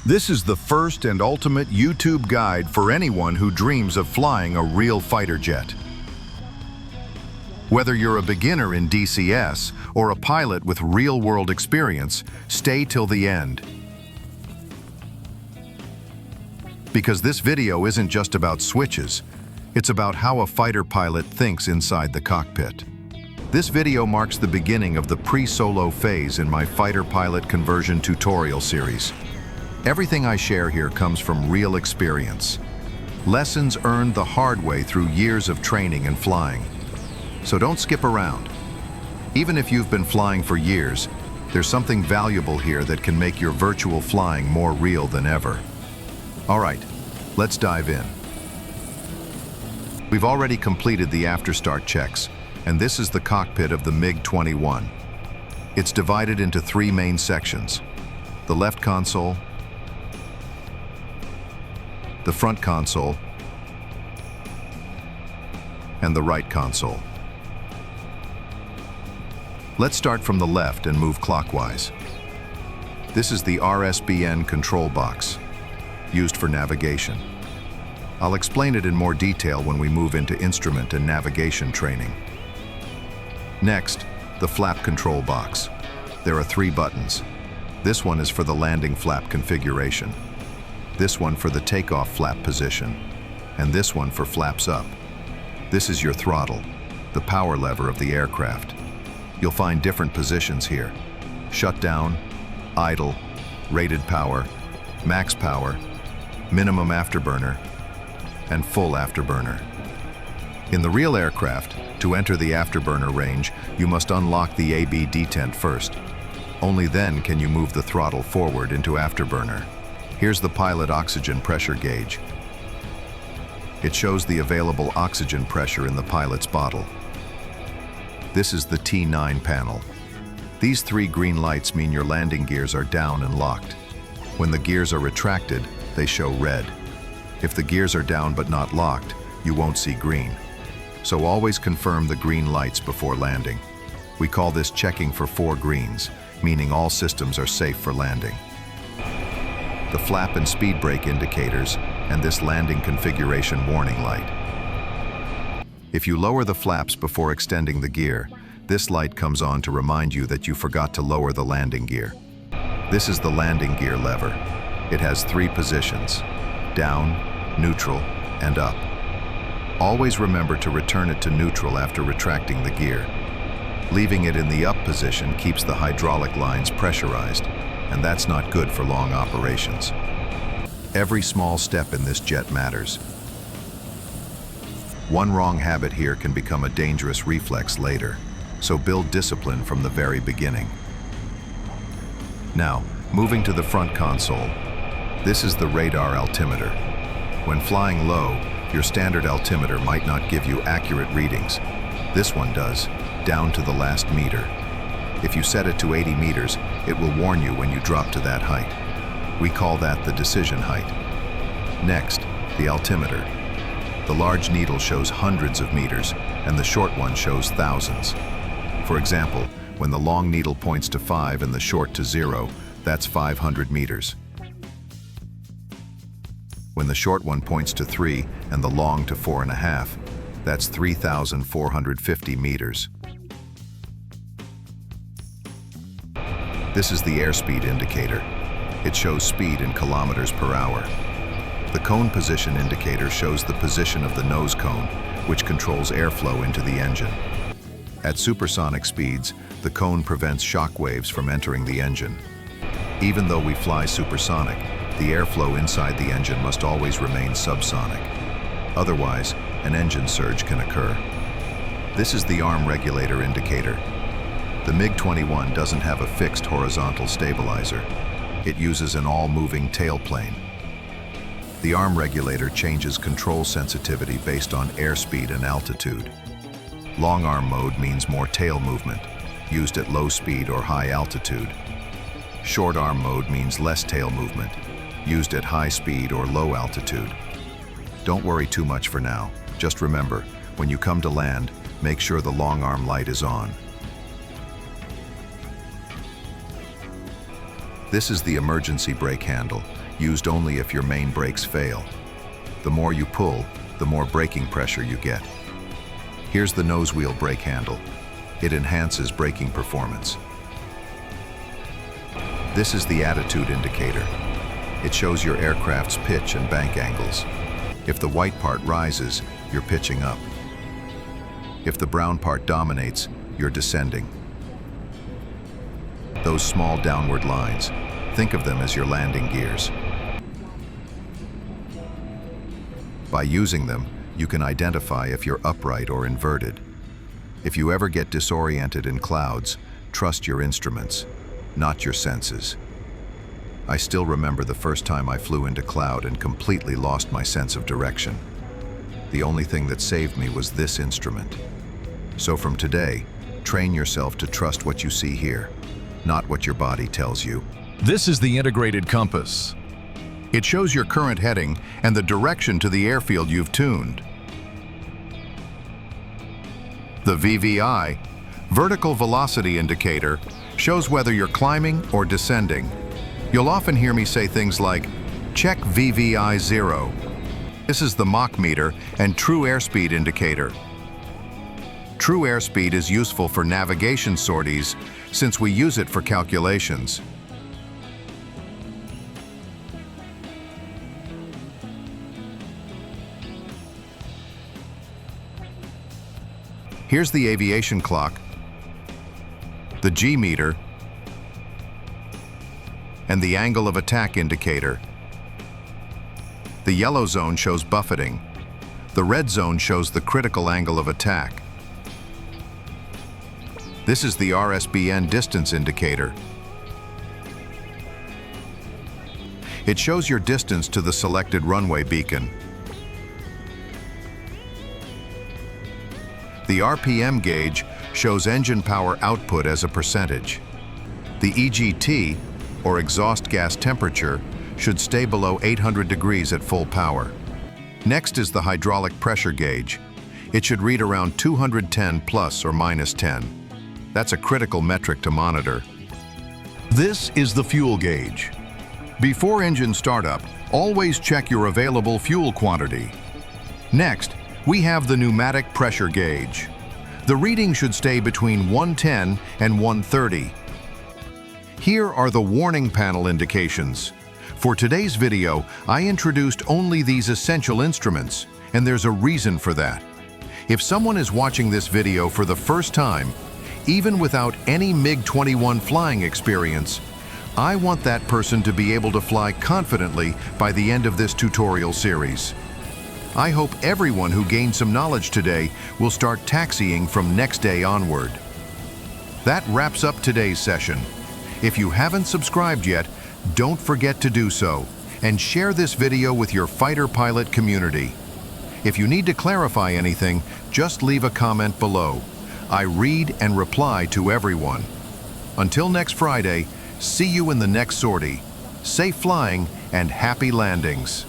This is the first and ultimate YouTube guide for anyone who dreams of flying a real fighter jet. Whether you're a beginner in DCS or a pilot with real-world experience, stay till the end. Because this video isn't just about switches, it's about how a fighter pilot thinks inside the cockpit. This video marks the beginning of the pre-solo phase in my fighter pilot conversion tutorial series. Everything I share here comes from real experience. Lessons earned the hard way through years of training and flying. So don't skip around. Even if you've been flying for years, there's something valuable here that can make your virtual flying more real than ever. All right, let's dive in. We've already completed the after-start checks, and this is the cockpit of the MiG-21. It's divided into three main sections: the left console, the front console, and the right console. Let's start from the left and move clockwise. This is the RSBN control box, used for navigation. I'll explain it in more detail when we move into instrument and navigation training. Next, the flap control box. There are three buttons. This one is for the landing flap configuration, this one for the takeoff flap position, and this one for flaps up. This is your throttle, the power lever of the aircraft. You'll find different positions here: shutdown, idle, rated power, max power, minimum afterburner, and full afterburner. In the real aircraft, to enter the afterburner range, you must unlock the AB detent first. Only then can you move the throttle forward into afterburner. Here's the pilot oxygen pressure gauge. It shows the available oxygen pressure in the pilot's bottle. This is the T9 panel. These three green lights mean your landing gears are down and locked. When the gears are retracted, they show red. If the gears are down but not locked, you won't see green. So always confirm the green lights before landing. We call this checking for 4 greens, meaning all systems are safe for landing. The flap and speed brake indicators, and this landing configuration warning light. If you lower the flaps before extending the gear, this light comes on to remind you that you forgot to lower the landing gear. This is the landing gear lever. It has 3 positions: down, neutral, and up. Always remember to return it to neutral after retracting the gear. Leaving it in the up position keeps the hydraulic lines pressurized, and that's not good for long operations. Every small step in this jet matters. One wrong habit here can become a dangerous reflex later, so build discipline from the very beginning. Now, moving to the front console, this is the radar altimeter. When flying low, your standard altimeter might not give you accurate readings. This one does, down to the last meter. If you set it to 80 meters, it will warn you when you drop to that height. We call that the decision height. Next, the altimeter. The large needle shows hundreds of meters, and the short one shows thousands. For example, when the long needle points to 5 and the short to 0, that's 500 meters. When the short one points to 3 and the long to 4.5, that's 3,450 meters. This is the airspeed indicator. It shows speed in kilometers per hour. The cone position indicator shows the position of the nose cone, which controls airflow into the engine. At supersonic speeds, the cone prevents shock waves from entering the engine. Even though we fly supersonic, the airflow inside the engine must always remain subsonic. Otherwise, an engine surge can occur. This is the arm regulator indicator. The MiG-21 doesn't have a fixed horizontal stabilizer. It uses an all-moving tailplane. The arm regulator changes control sensitivity based on airspeed and altitude. Long arm mode means more tail movement, used at low speed or high altitude. Short arm mode means less tail movement, used at high speed or low altitude. Don't worry too much for now. Just remember, when you come to land, make sure the long arm light is on. This is the emergency brake handle, used only if your main brakes fail. The more you pull, the more braking pressure you get. Here's the nose wheel brake handle. It enhances braking performance. This is the attitude indicator. It shows your aircraft's pitch and bank angles. If the white part rises, you're pitching up. If the brown part dominates, you're descending. Those small downward lines, think of them as your landing gears. By using them, you can identify if you're upright or inverted. If you ever get disoriented in clouds, trust your instruments, not your senses. I still remember the first time I flew into cloud and completely lost my sense of direction. The only thing that saved me was this instrument. So from today, train yourself to trust what you see here, not what your body tells you. This is the integrated compass. It shows your current heading and the direction to the airfield you've tuned. The VVI, vertical velocity indicator, shows whether you're climbing or descending. You'll often hear me say things like, check VVI 0. This is the Mach meter and true airspeed indicator. True airspeed is useful for navigation sorties since we use it for calculations. Here's the aviation clock, the G meter, and the angle of attack indicator. The yellow zone shows buffeting. The red zone shows the critical angle of attack. This is the RSBN distance indicator. It shows your distance to the selected runway beacon. The RPM gauge shows engine power output as a percentage. The EGT, or exhaust gas temperature, should stay below 800 degrees at full power. Next is the hydraulic pressure gauge. It should read around 210 plus or minus 10. That's a critical metric to monitor. This is the fuel gauge. Before engine startup, always check your available fuel quantity. Next, we have the pneumatic pressure gauge. The reading should stay between 110 and 130. Here are the warning panel indications. For today's video, I introduced only these essential instruments, and there's a reason for that. If someone is watching this video for the first time, even without any MiG-21 flying experience, I want that person to be able to fly confidently by the end of this tutorial series. I hope everyone who gained some knowledge today will start taxiing from next day onward. That wraps up today's session. If you haven't subscribed yet, don't forget to do so, and share this video with your fighter pilot community. If you need to clarify anything, just leave a comment below. I read and reply to everyone. Until next Friday, see you in the next sortie. Safe flying and happy landings.